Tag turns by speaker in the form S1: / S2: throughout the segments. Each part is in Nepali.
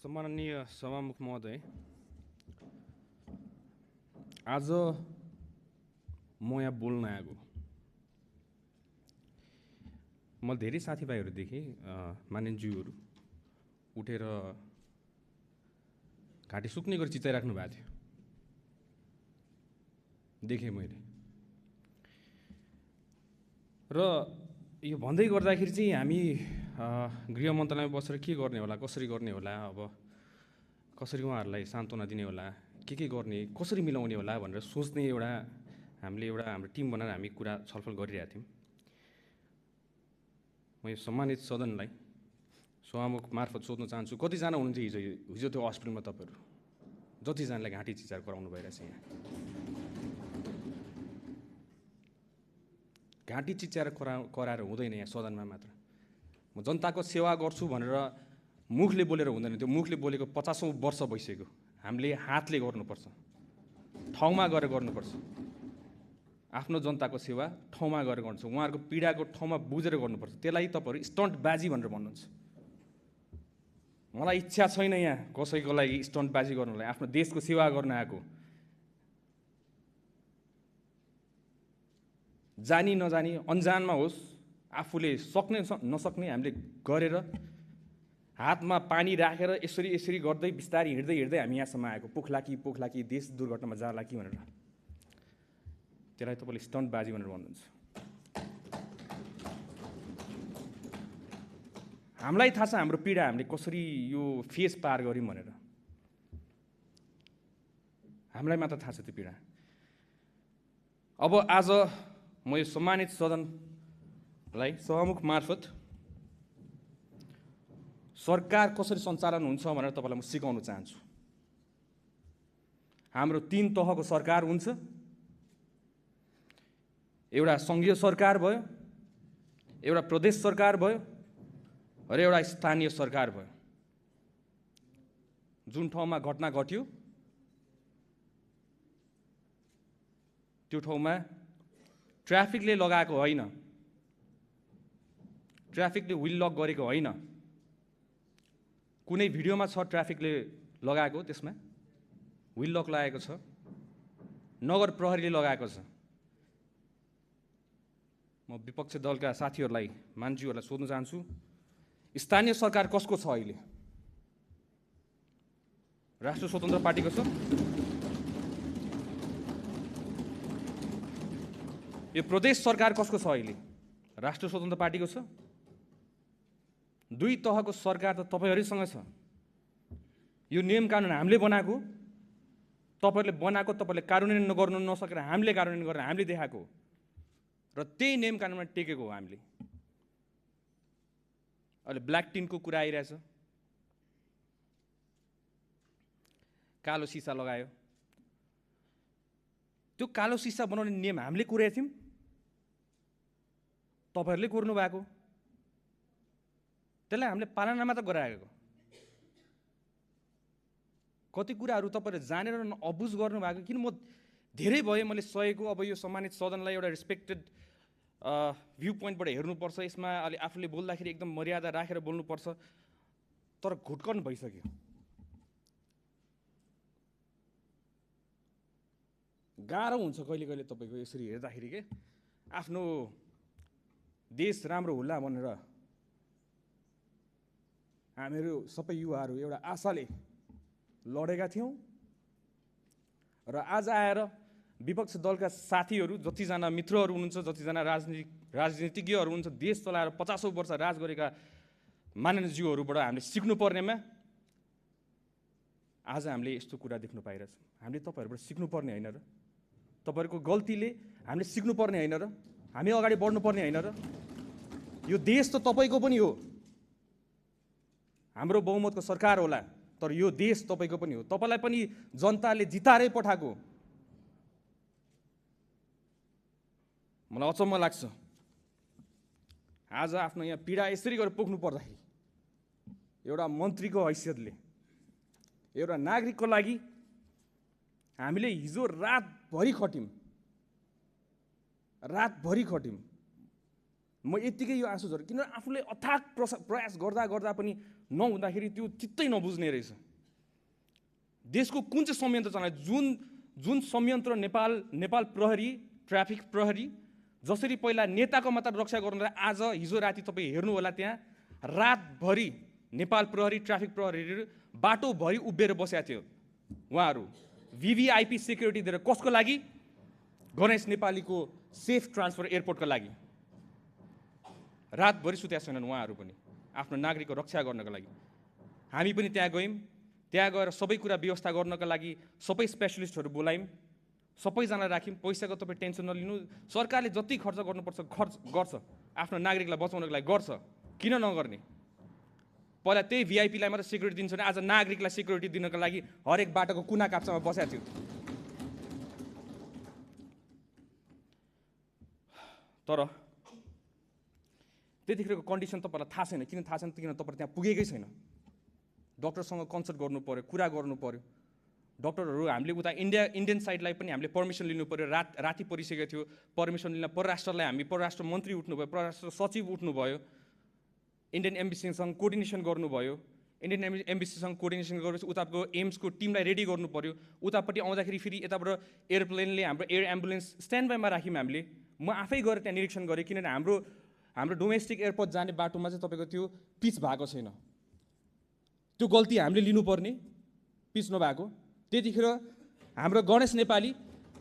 S1: सम्माननीय सभामुख महोदय, आज म यहाँ बोल्न आएको। मैले धेरै साथीभाइहरू देखेँ, मानिसज्यूहरू उठेर घाँटी सुक्ने गरी चिचाइराख्नु भएको थियो, देखेँ मैले। र यो भन्दै गर्दाखेरि चाहिँ हामी गृह मन्त्रालयमा बसेर के गर्ने होला, कसरी गर्ने होला, अब कसरी उहाँहरूलाई सान्त्वना दिने होला, के गर्ने, कसरी मिलाउने होला भनेर सोच्ने हामीले हाम्रो टिम बनाएर हामी कुरा छलफल गरिरहेका थियौँ। म यो सम्मानित सदनलाई सभामुख मार्फत सोध्न चाहन्छु, कतिजना हुनुहुन्थ्यो हिजो त्यो हस्पिटलमा? तपाईँहरू जतिजनालाई घाँटी चिचार गराउनु भइरहेछ यहाँ? घाँटी चिच्याएर कराएर हुँदैन यहाँ सदनमा मात्र। म जनताको सेवा गर्छु भनेर मुखले बोलेर हुँदैन, त्यो मुखले बोलेको 50औं वर्ष भइसक्यो। हामीले हातले गर्नुपर्छ, ठाउँमा गएर गर्नुपर्छ। आफ्नो जनताको सेवा ठाउँमा गएर गर्नुपर्छ, उहाँहरूको पीडाको ठाउँमा बुझेर गर्नुपर्छ। त्यसलाई तपाईँहरू स्टन्टबाजी भनेर भन्नुहुन्छ। मलाई इच्छा छैन यहाँ कसैको लागि स्टन्टबाजी गर्नलाई, आफ्नो देशको सेवा गर्न आएको। जानी नजानी अन्जानमा होस्, आफूले सक्ने नसक्ने हामीले गरेर हातमा पानी राखेर यसरी गर्दै बिस्तारै हिँड्दै हामी यहाँसम्म आएको। पोख्ला कि देश दुर्घटनामा जाला कि भनेर। त्यसलाई तपाईँले स्टन्टबाजी भनेर भन्नुहुन्छ। हामीलाई थाहा छ हाम्रो पीडा हामीले कसरी यो फेस पार गऱ्यौँ भनेर। हामीलाई मात्र थाहा छ त्यो पीडा। अब आज म यो सम्मानित सदनलाई सभामुख मार्फत सरकार कसरी सञ्चालन हुन्छ भनेर तपाईँलाई म सिकाउन चाहन्छु। हाम्रो 3 तहको सरकार हुन्छ। एउटा सङ्घीय सरकार भयो, एउटा प्रदेश सरकार भयो र एउटा स्थानीय सरकार भयो। जुन ठाउँमा घटना घट्यो त्यो ठाउँमा ट्राफिकले लगाएको होइन, ट्राफिकले व्हिल लक गरेको होइन। कुनै भिडियोमा छ ट्राफिकले लगाएको, त्यसमा व्हिल लक लगाएको छ, नगर प्रहरीले लगाएको छ। म विपक्ष दलका साथीहरूलाई, मान्छेहरूलाई सोध्न चाहन्छु, स्थानीय सरकार कसको छ अहिले? राष्ट्रिय स्वतन्त्र पार्टीको छ? यो प्रदेश सरकार कसको छ अहिले? राष्ट्रिय स्वतन्त्र पार्टीको छ? 2 तहको सरकार त तपाईँहरूसँग छ। यो नियम कानुन हामीले बनाएको, तपाईँहरूले बनाएको, तपाईँले कार्यान्वयन गर्नु नसकेर हामीले कार्यान्वयन गरेर हामीले देखाएको र त्यही नियम कानुनमा टेकेको हो हामीले। अहिले ब्ल्याक टिनको कुरा आइरहेछ, कालो सिसा लगायो। त्यो कालो सिसा बनाउने नियम हामीले कुरेका थियौँ, तपाईँहरूले कुर्नु भएको। त्यसलाई हामीले पालना मात्र गराएको। कति कुराहरू तपाईँहरूले जानेर अबुझ गर्नुभएको। किन म धेरै भए मैले सहेको। अब यो सम्मानित सदनलाई एउटा रेस्पेक्टेड भ्यू पोइन्टबाट हेर्नुपर्छ। यसमा अलि आफूले बोल्दाखेरि एकदम मर्यादा राखेर बोल्नुपर्छ, तर घुटकन भइसक्यो। गाह्रो हुन्छ कहिले कहिले तपाईँको यसरी हेर्दाखेरि के आफ्नो देश राम्रो होला भनेर हामीहरू सबै युवाहरू एउटा आशाले लडेका थियौँ र आज आएर विपक्ष दलका साथीहरू, जतिजना मित्रहरू हुनुहुन्छ, जतिजना राजनीतिज्ञहरू हुनुहुन्छ, देश चलाएर 50औं वर्ष राज गरेका माननीयज्यूहरूबाट हामीले सिक्नुपर्नेमा आज हामीले यस्तो कुरा देख्न पाइरहेछौँ। हामीले तपाईँहरूबाट सिक्नुपर्ने होइन र? तपाईँहरूको गल्तीले हामीले सिक्नुपर्ने होइन र? हामी अगाडि बढ्नुपर्ने होइन र? यो देश त तपाईँको पनि हो। हाम्रो बहुमतको सरकार होला, तर यो देश तपाईँको पनि हो। तपाईँलाई पनि जनताले जिताएरै पठाएको। मलाई अचम्म लाग्छ, आज आफ्नो यहाँ पीडा यसरी गरेर पोख्नु पर्दाखेरि एउटा मन्त्रीको हैसियतले, एउटा नागरिकको लागि हामीले हिजो रातभरि खट्यौँ। म यत्तिकै यो आँसु झरेँ किनभने आफूले अथाक प्रयास गर्दा गर्दा पनि नहुँदाखेरि त्यो चित्तै नबुझ्ने रहेछ। देशको कुन चाहिँ संयन्त्र चलायो, जुन संयन्त्र नेपाल प्रहरी, ट्राफिक प्रहरी जसरी पहिला नेताको मात्र रक्षा गर्नुलाई, आज हिजो राति तपाईँ हेर्नु होला, त्यहाँ रातभरि नेपाल प्रहरी, ट्राफिक प्रहरीहरू बाटोभरि उभिएर बसेका थियो। उहाँहरू VVIP सेक्युरिटी दिएर कसको लागि? गणेश नेपालीको सेफ ट्रान्सफर एयरपोर्टको लागि। रातभरि सुतेका छैनन् उहाँहरू पनि आफ्नो नागरिकको रक्षा गर्नको लागि। हामी पनि त्यहाँ गयौँ, त्यहाँ गएर सबै कुरा व्यवस्था गर्नको लागि सबै स्पेसलिस्टहरू बोलायौँ, सबैजना राख्यौँ। पैसाको तपाईँ टेन्सन नलिनु, सरकारले जति खर्च गर्नुपर्छ खर्च गर्छ, आफ्नो नागरिकलाई बचाउनको लागि गर्छ, किन नगर्ने? पहिला त्यही VIPलाई मात्र सेक्युरिटी दिन्छ भने आज नागरिकलाई सेक्युरिटी दिनको लागि हरेक बाटोको कुना काप्चामा बसेको थियो। तर त्यतिखेरको कन्डिसन तपाईँलाई थाहा छैन। किन थाहा छैन? किन तपाईँ त्यहाँ पुगेकै छैन। डक्टरसँग कन्सल्ट गर्नु पऱ्यो, कुरा गर्नु पऱ्यो। डक्टरहरू हामीले उता इन्डियन साइडलाई पनि हामीले पर्मिसन लिनु पऱ्यो। राति परिसकेको थियो, पर्मिसन लिन परराष्ट्रलाई हामी परराष्ट्र मन्त्री उठ्नुभयो, परराष्ट्र सचिव उठ्नुभयो, इन्डियन एम्बेसीसँग कोअर्डिनेसन गर्नुभयो। इन्डियन एम्बेसीसँग कोअर्डिनेसन गरेपछि उताको एम्सको टिमलाई रेडी गर्नु पऱ्यो। उतापट्टि आउँदाखेरि फेरि यताबाट एयरप्लेनले हाम्रो एयर एम्बुलेन्स स्ट्यान्ड बाईमा राख्यौँ हामीले। म आफै गएर त्यहाँ निरीक्षण गरेँ, किनभने हाम्रो डोमेस्टिक एयरपोर्ट जाने बाटोमा चाहिँ तपाईँको त्यो पिच भएको छैन। त्यो गल्ती हामीले लिनुपर्ने, पिच नभएको। त्यतिखेर हाम्रो गणेश नेपाली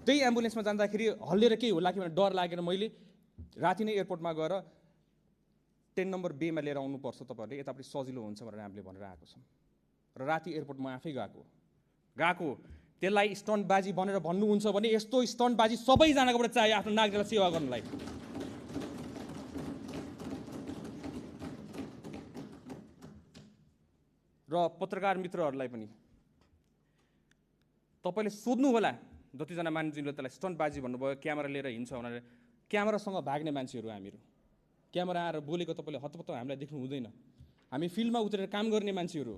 S1: त्यही एम्बुलेन्समा जाँदाखेरि हल्लिएर केही होला कि भनेर डर लागेर मैले राति नै एयरपोर्टमा गएर 10 नम्बर बेमा लिएर आउनुपर्छ तपाईँहरूले, यतापट्टि सजिलो हुन्छ भनेर हामीले भनेर आएको छौँ। र राति एयरपोर्टमा आफै गएको त्यसलाई स्टन्टबाजी भनेर भन्नुहुन्छ भने यस्तो स्टन्टबाजी सबैजनाकोबाट चाहियो आफ्नो नागरिकलाई सेवा गर्नलाई। र पत्रकार मित्रहरूलाई पनि तपाईँले सोध्नु होला, जतिजना मान्छेले त्यसलाई स्टन्टबाजी भन्नुभयो, क्यामेरा लिएर हिँड्छ भनेर। क्यामेरासँग भाग्ने मान्छेहरू हामीहरू, क्यामेरा आएर बोलेको तपाईँले हतपत्त हामीलाई देख्नु हुँदैन। हामी फिल्डमा उत्रेर काम गर्ने मान्छेहरू,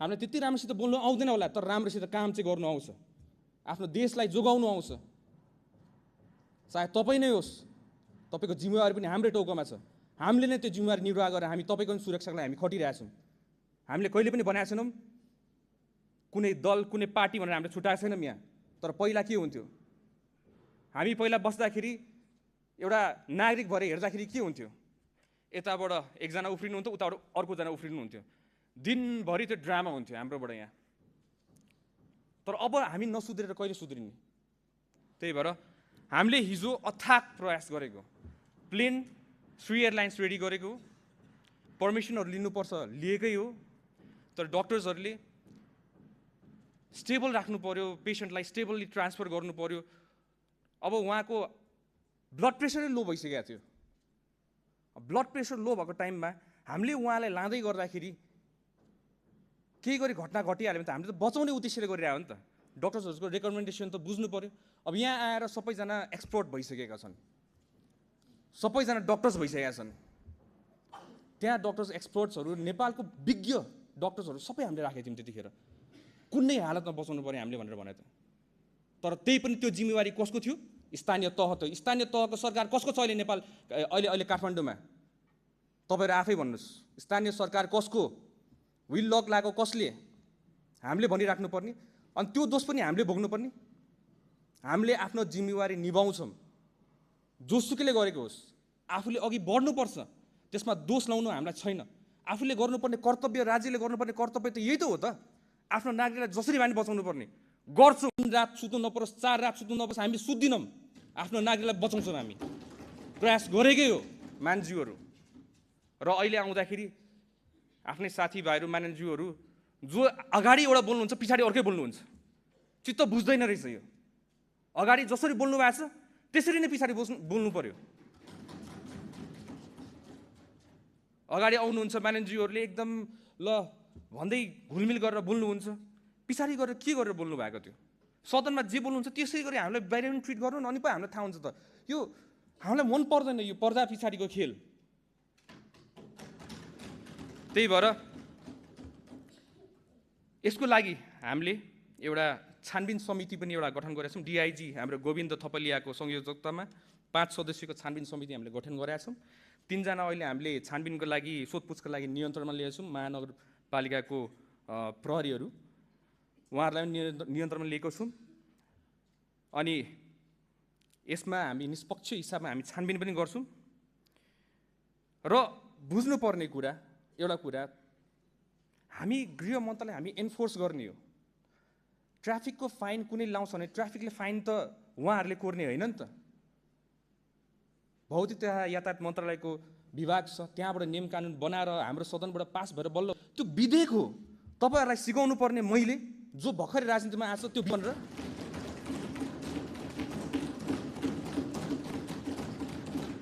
S1: हामीलाई त्यति राम्रोसित बोल्नु आउँदैन होला, तर राम्रोसित काम चाहिँ गर्नु आउँछ, आफ्नो देशलाई जोगाउनु आउँछ। चाहे तपाईँ नै होस्, तपाईँको जिम्मेवारी पनि हाम्रै टाउकोमा छ। हामीले नै त्यो जिम्मेवारी निर्वाह गरेर हामी तपाईँको सुरक्षाको लागि हामी खटिरहेछौँ। हामीले कहिले पनि भनेका छैनौँ कुनै दल, कुनै पार्टी भनेर हामीले छुट्याएको छैनौँ यहाँ। तर पहिला के हुन्थ्यो, हामी पहिला बस्दाखेरि एउटा नागरिक भएर हेर्दाखेरि के हुन्थ्यो, यताबाट एकजना उफ्रिनुहुन्थ्यो, उताबाट अर्कोजना उफ्रिनुहुन्थ्यो, दिनभरि त्यो ड्रामा हुन्थ्यो हाम्रोबाट यहाँ। तर अब हामी नसुध्रेर कहिले सुध्रिने? त्यही भएर हामीले हिजो अथाक प्रयास गरेको, प्लेन श्री एयरलाइन्स रेडी गरेको, पर्मिसनहरू लिनुपर्छ लिएकै हो। तर डक्टर्सहरूले स्टेबल राख्नु पर्यो, पेसेन्टलाई स्टेबली ट्रान्सफर गर्नु पर्यो। अब उहाँको ब्लड प्रेसरै लो भइसकेको थियो। ब्लड प्रेसर लो भएको टाइममा हामीले उहाँलाई लाँदै गर्दाखेरि केही गरी घटना घटिहाल्यो भने त हामीले त बचाउने उद्देश्यले गरिरहेको हो नि त। डक्टर्सहरूको रेकमेन्डेसन त बुझ्नु पऱ्यो। अब यहाँ आएर सबैजना एक्सपर्ट भइसकेका छन्, सबैजना डक्टर्स भइसकेका छन्। त्यहाँ डक्टर्स एक्सपर्ट्सहरू, नेपालको विज्ञ डक्टर्सहरू सबै हामीले राखेको थियौँ त्यतिखेर। कुनै हालतमा बचाउनु पऱ्यो हामीले भनेर भने त। तर त्यही पनि त्यो जिम्मेवारी कसको थियो? स्थानीय तह थियो। स्थानीय तहको सरकार कसको छ अहिले नेपाल, अहिले काठमाडौँमा? तपाईँहरू आफै भन्नुहोस्, स्थानीय सरकार कसको? विल लक लगाएको कसले? हामीले भनिराख्नु पर्ने। अनि त्यो दोष पनि हामीले भोग्नुपर्ने। हामीले आफ्नो जिम्मेवारी निभाउँछौँ, जोसुकैले गरेको होस्। आफूले अघि बढ्नुपर्छ, त्यसमा दोष लाउनु हामीलाई छैन। आफूले गर्नुपर्ने कर्तव्य, राज्यले गर्नुपर्ने कर्तव्य त यही त हो त। आफ्नो नागरिकलाई जसरी भए पनि बचाउनु पर्ने गर्छु। रात सुत्नु नपरोस्, 4 रात सुत्नु नपरोस्, हामी सुत्दिनौँ। आफ्नो नागरिकलाई बचाउँछौँ, हामी प्रयास गरेकै हो मान्छेहरू। र अहिले आउँदाखेरि आफ्नै साथीभाइहरू, मान्छेहरू जो अगाडि एउटा बोल्नुहुन्छ, पछाडि अर्कै बोल्नुहुन्छ, चित्त बुझ्दैन रहेछ यो। अगाडि जसरी बोल्नु भएको छ त्यसरी नै पछाडि बोल्नु पर्यो। अगाडि आउनुहुन्छ मान्छेहरूले एकदम ल भन्दै घुलमिल गरेर बोल्नुहुन्छ, पछाडि गरेर के गरेर बोल्नु भएको थियो? सदनमा जे बोल्नुहुन्छ त्यसै गरी हामीलाई बाहिर पनि ट्रिट गर्नु, अनि पो हामीलाई थाहा हुन्छ त। यो हामीलाई मन पर्दैन, यो पर्दा पछाडिको खेल। त्यही भएर यसको लागि हामीले एउटा छानबिन समिति पनि एउटा गठन गरेका छौँ। DIG हाम्रो गोविन्द थपलियाको संयोजकतामा 5 सदस्यको छानबिन समिति हामीले गठन गरेका छौँ। 3जना अहिले हामीले छानबिनको लागि सोधपुछको लागि नियन्त्रणमा लिएका छौँ। महानगरपालिकाको प्रहरीहरू उहाँहरूलाई पनि नियन्त्रणमा लिएको छौँ। अनि यसमा हामी निष्पक्ष हिसाबमा हामी छानबिन पनि गर्छौँ। र बुझ्नुपर्ने कुरा एउटा कुरा, हामी गृह मन्त्रालय हामी एन्फोर्स गर्ने हो। ट्राफिकको फाइन कुनै लाउँछ भने ट्राफिकले फाइन त उहाँहरूले कोर्ने होइन नि त। भौतिक तथा यातायात मन्त्रालयको विभाग छ, त्यहाँबाट नियम कानुन बनाएर हाम्रो सदनबाट पास भएर बल्ल त्यो विधेयक हो। तपाईँहरूलाई सिकाउनु पर्ने मैले जो भर्खरै राजनीतिमा आएको छ त्यो भनेर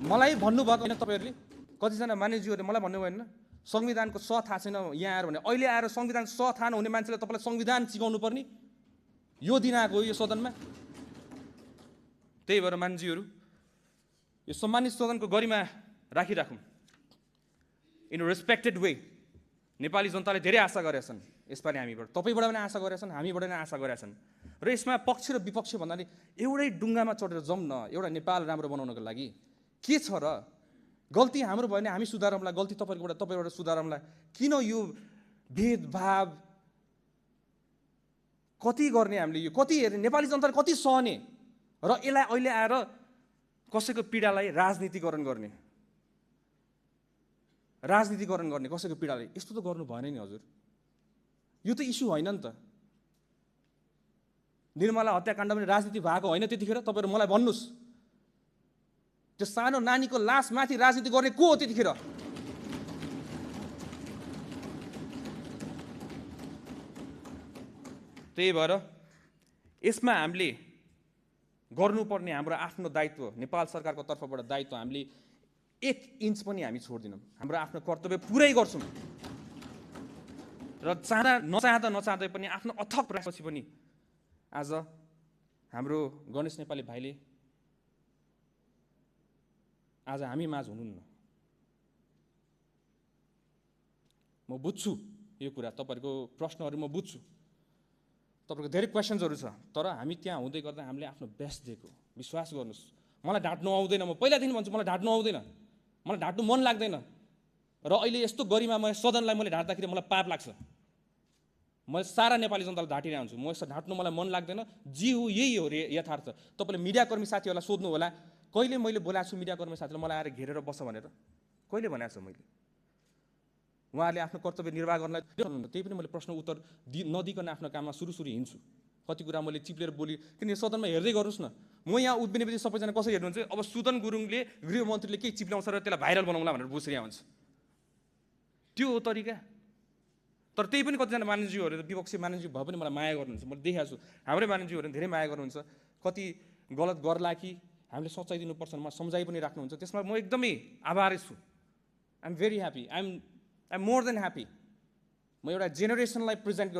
S1: मलाई भन्नुभएको होइन। तपाईँहरूले कतिजना मानिसज्यूहरूले मलाई भन्नुभयो होइन संविधानको स थाहा छैन यहाँ आएर भने। अहिले आएर संविधान स थाहा नहुने मान्छेले तपाईँलाई संविधान सिकाउनु पर्ने यो दिन आएको हो यो सदनमा। त्यही भएर मान्छेहरू यो सम्मानित सदनको गरिमा राखिराखौँ इन रेस्पेक्टेड वे। नेपाली जनताले धेरै आशा गरेका छन् यसपालि हामीबाट, तपाईँबाट पनि आशा गरेका छन्, हामीबाट पनि आशा गरेका छन्। र यसमा पक्ष र विपक्ष भन्नाले एउटै डुङ्गामा चढेर जाउँ न एउटा नेपाल राम्रो बनाउनको लागि। के छ र गल्ती हाम्रो भयो भने हामी सुधारौँला, गल्ती तपाईँबाट सुधारौँला। किन यो भेदभाव कति गर्ने हामीले, यो कति हेर्ने, नेपाली जनताले कति सहने र यसलाई अहिले आएर कसैको पीडालाई राजनीतिकरण गर्ने कसैको पीडालाई, यस्तो त गर्नु भएन नि हजुर। यो त इस्यु होइन नि त। निर्मला हत्याकाण्ड पनि राजनीति भएको होइन त्यतिखेर? तपाईँहरू मलाई भन्नुहोस्, त्यो सानो नानीको लास माथि राजनीति गर्ने को हो त्यतिखेर? त्यही भएर यसमा हामीले गर्नुपर्ने हाम्रो आफ्नो दायित्व, नेपाल सरकारको तर्फबाट दायित्व हामीले 1 इन्च पनि हामी छोड्दिनौँ। हाम्रो आफ्नो कर्तव्य पुरै गर्छौँ र नचाहँदै पनि आफ्नो अथक प्रयासपछि पनि आज हाम्रो गणेश नेपाली भाइले आज हामी माझ हुनुहुन्न। म बुझ्छु यो कुरा, तपाईँहरूको प्रश्नहरू म बुझ्छु, तपाईँको धेरै क्वेसन्सहरू छ, तर हामी त्यहाँ हुँदै गर्दा हामीले आफ्नो बेस्ट दिएको। विश्वास गर्नुहोस्, मलाई ढाँट्नु आउँदैन। म पहिलादेखि भन्छु मलाई ढाँट्नु आउँदैन, मलाई ढाँट्नु मन लाग्दैन। र अहिले यस्तो गरिमामय सदनलाई मैले ढाँट्दाखेरि मलाई पाप लाग्छ। मैले सारा नेपाली जनतालाई ढाँटिरहेको हुन्छु। म यस्तो ढाँट्नु मलाई मन लाग्दैन। जी हो, यही हो यथार्थ। तपाईँले मिडियाकर्मी साथीहरूलाई सोध्नु होला कहिले मैले बोलाएको छु मिडियाकर्मी साथीलाई मलाई आएर घेरेर बस्छ भनेर? कहिले भनेको छु मैले? उहाँहरूले आफ्नो कर्तव्य निर्वाह गर्नलाई त्यही पनि मैले प्रश्न उत्तर नदिकन आफ्नो काममा सुरु हिँड्छु। कति कुरा मैले चिप्लेर बोली, किन सदनमा हेर्दै गर्नुहोस् न। म यहाँ उभिनेपछि सबैजना कसरी हेर्नुहुन्छ, अब सुदन गुरुङले गृहमन्त्रीले केही चिप्ल्याउँछ र त्यसलाई भाइरल बनाउँला भनेर बुझिरहेको हुन्छ। त्यो हो तरिका। तर त्यही पनि कतिजना मानिसज्यूहरूले त विपक्षी मानिसज्यू भए पनि मलाई माया गर्नुहुन्छ। मैले देखाएको छु हाम्रै मानिसज्यूहरूले धेरै माया गर्नुहुन्छ। कति गलत गर्ला कि हामीले सच्चाइ दिनुपर्छ मलाई सम्झाइ पनि राख्नुहुन्छ। त्यसमा म एकदमै आभारी छु। I'm very happy, I'm more than happy. म एउटा जेनेरेसनलाई रिप्रेजेन्ट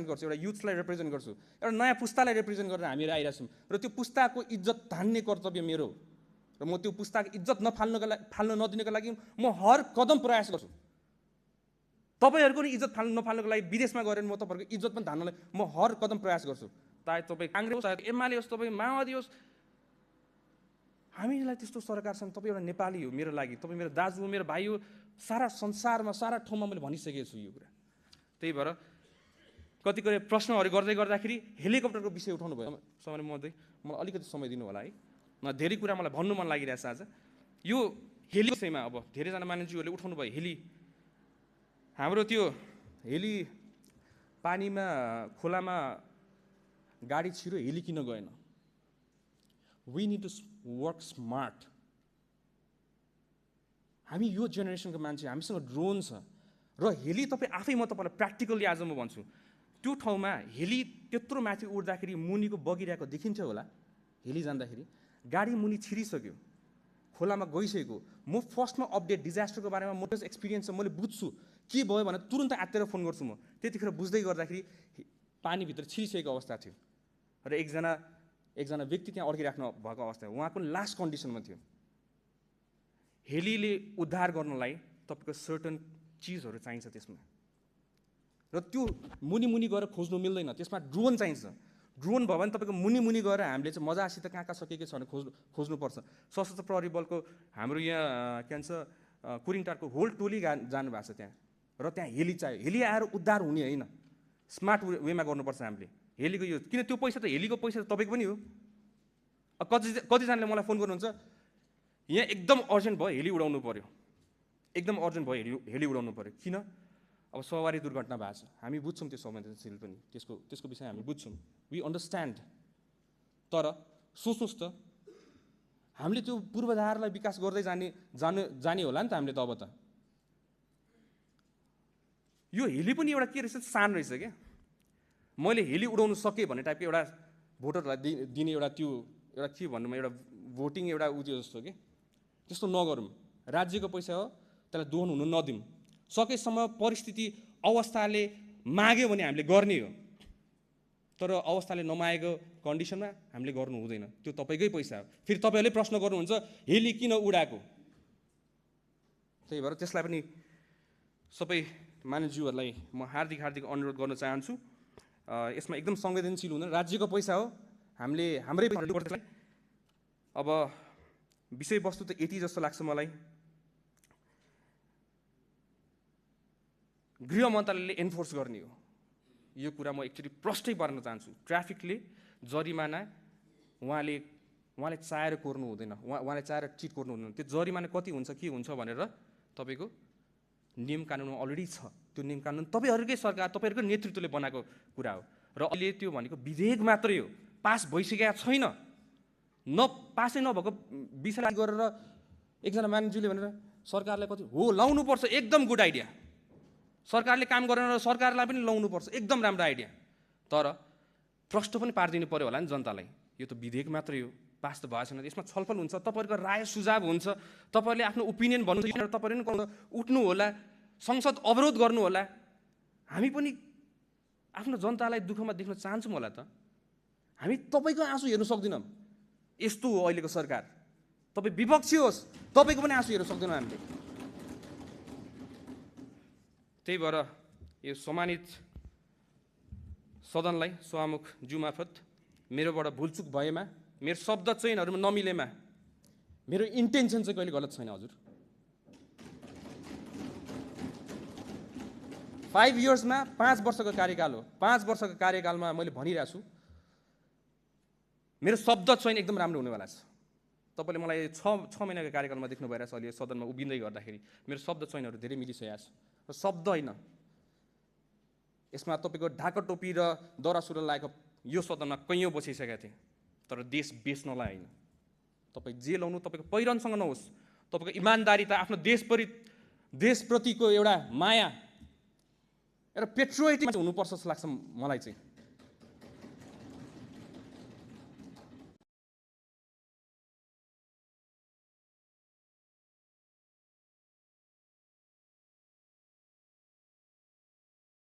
S1: गर्छु, एउटा युथलाई रिप्रेजेन्ट गर्छु, एउटा नयाँ पुस्तालाई रिप्रेजेन्ट गरेर हामीहरू आइरहेको छौँ। र त्यो पुस्ताको इज्जत धान्ने कर्तव्य मेरो हो। र म त्यो पुस्ताको इज्जत फाल्न नदिनको लागि म हर कदम प्रयास गर्छु। तपाईँहरूको नि इज्जत नफाल्नको लागि विदेशमा गएर म तपाईँहरूको इज्जत पनि धान्नलाई म हर कदम प्रयास गर्छु। चाहे तपाईँ काङ्ग्रेस होस्, चाहे एमाले होस्, तपाईँ माओवादी होस्, हामीलाई त्यस्तो सरकार छन्। तपाईँ एउटा नेपाली हो मेरो लागि, तपाईँ मेरो दाजु हो, मेरो भाइ हो। सारा संसारमा सारा ठाउँमा मैले भनिसकेको छु यो कुरा। त्यही भएर कतिपय प्रश्नहरू गर्दाखेरि हेलिकप्टरको विषय उठाउनु भयो। समय मलाई अलिकति समय दिनु होला है। धेरै कुरा मलाई भन्नु मन लागिरहेछ आज यो हेली विषयमा। अब धेरैजना मानिसहरूले उठाउनु भयो हेली। हाम्रो त्यो हेली पानीमा खोलामा गाडी छिरो हेली किन गएन? We need to work smart. हामी यो जेनेरेसनको मान्छे, हामीसँग ड्रोन छ र हेली तपाईँ आफै, म तपाईँलाई प्र्याक्टिकल्ली आज म भन्छु, त्यो ठाउँमा हेली त्यत्रो माथि उड्दाखेरि मुनिको बगिरहेको देखिन्थ्यो होला। हेली जाँदाखेरि गाडी मुनि छिरिसक्यो, खोलामा गइसकेको। म फर्स्टमा अपडेट डिजास्टरको बारेमा म एक्सपिरियन्स छ, मैले बुझ्छु के भयो भने तुरन्त आत्तेर फोन गर्छु म। त्यतिखेर बुझ्दै गर्दाखेरि पानीभित्र छिरिसकेको अवस्था थियो र एकजना व्यक्ति त्यहाँ अड्किराख्नु भएको अवस्था, उहाँको लास्ट कन्डिसनमा थियो। हेलीले उद्धार गर्नलाई तपाईँको सर्टन चिजहरू चाहिन्छ त्यसमा, र त्यो मुनि गएर खोज्नु मिल्दैन। त्यसमा ड्रोन चाहिन्छ। ड्रोन भयो भने तपाईँको मुनि गएर हामीले चाहिँ मजासित कहाँ सकेको छ भने खोज्नुपर्छ। सशस्त्र प्रहरी बलको हाम्रो यहाँ के भन्छ कुरिङटारको होल टोली जानुभएको छ त्यहाँ, र त्यहाँ हेली चाहियो। हेली आएर उद्धार हुने होइन, स्मार्ट वेमा गर्नुपर्छ हामीले हेलीको यो, किन त्यो पैसा त हेलीको पैसा त तपाईँको पनि हो। कतिजनाले मलाई फोन गर्नुहुन्छ, यहाँ एकदम अर्जेन्ट भयो हेली उडाउनु पऱ्यो, एकदम अर्जेन्ट भयो हेली उडाउनु पऱ्यो। किन? अब सवारी दुर्घटना भएको छ, हामी बुझ्छौँ त्यो संवेदनशील पनि, त्यसको विषय हामी बुझ्छौँ, वी अन्डरस्ट्यान्ड। तर सोच्नुहोस् त, हामीले त्यो पूर्वाधारलाई विकास गर्दै जाने होला नि त हामीले त। अब त यो हेली पनि एउटा के रहेछ, सान रहेछ क्या। मैले हेली उडाउनु सकेँ भन्ने टाइपको एउटा भोटरलाई दिने एउटा त्यो एउटा के भन्नु, एउटा भोटिङ एउटा उयो जस्तो कि, त्यस्तो नगरौँ। राज्यको पैसा हो, त्यसलाई दोहन हुनु नदिउँ। सकेसम्म परिस्थिति अवस्थाले माग्यो भने हामीले गर्ने हो, तर अवस्थाले नमागेको कन्डिसनमा हामीले गर्नु हुँदैन। त्यो तपाईँकै पैसा हो। फेरि तपाईँहरूले प्रश्न गर्नुहुन्छ हेली किन उडाएको, त्यही भएर त्यसलाई पनि सबै मानिसज्यूहरूलाई म हार्दिक अनुरोध गर्न चाहन्छु, यसमा एकदम संवेदनशील हुँदैन। राज्यको पैसा हो, हामीले हाम्रै पैसा। अब विषयवस्तु त यति जस्तो लाग्छ मलाई, गृह मन्त्रालयले एन्फोर्स गर्ने हो यो कुरा। म एकचोटि प्रष्टै पार्न चाहन्छु, ट्राफिकले जरिमाना उहाँले चाहेर कोर्नु हुँदैन, उहाँले चाहेर चिट कोर्नु हुँदैन। त्यो जरिमाना कति हुन्छ के हुन्छ भनेर तपाईँको नियम कानुनमा अलरेडी छ। त्यो नियम कानुन तपाईँहरूकै सरकार, तपाईँहरूकै नेतृत्वले बनाएको कुरा हो, र अहिले त्यो भनेको विधेयक मात्रै हो, पास भइसकेका छैन। पासै नभएको विषय गरेर एकजना मानिसले भनेर सरकारलाई कति हो लाउनुपर्छ, एकदम गुड आइडिया। सरकारले काम गरेन र सरकारलाई पनि लाउनुपर्छ, एकदम राम्रो आइडिया। तर प्रश्न पनि पारिदिनु पर्यो होला नि जनतालाई, यो त विधेयक मात्रै हो, पास त भएको छैन। यसमा छलफल हुन्छ, तपाईँहरूको राय सुझाव हुन्छ, तपाईँहरूले आफ्नो ओपिनियन भन्नुहुन्छ, तपाईँहरू पनि उठ्नु होला, संसद अवरोध गर्नु होला। हामी पनि आफ्नो जनतालाई दुःखमा देख्न चाहन्छौँ होला त। हामी तपाईँको आँसु हेर्नु सक्दैनौँ, यस्तो हो अहिलेको सरकार। तपाईँ विपक्षी होस्, तपाईँको पनि आँसु हेर्नु सक्दैनौँ हामीले। त्यही भएर यो सम्मानित सदनलाई सभामुख ज्यू मार्फत मेरोबाट भुलचुक भएमा, मेरो शब्द चयनहरूमा नमिलेमा, मेरो इन्टेन्सन चाहिँ कहिले गलत छैन हजुर। 5 इयर्समा 5 वर्षको कार्यकाल हो, 5 वर्षको कार्यकालमा मैले भनिरहेको छु, मेरो शब्द चयन एकदम राम्रो हुनेवाला छ। तपाईँले मलाई 6 महिनाको कार्यकालमा देख्नु भइरहेछ अहिले सदनमा उभिँदै गर्दाखेरि मेरो शब्द चयनहरू धेरै मिलिसकेको छ। र शब्द होइन, यसमा तपाईँको ढाका टोपी र दौरा सुरुवाल लागेको यो सदनमा कैयौँ बसिसकेका थिएँ, तर देश बेच्नलाई होइन। तपाईँ जे लाउनु तपाईँको पहिरनसँग नहोस्, तपाईँको इमान्दारिता, आफ्नो देशप्रतिको एउटा माया, एउटा पेट्रियोटिक हुनुपर्छ जस्तो लाग्छ मलाई चाहिँ।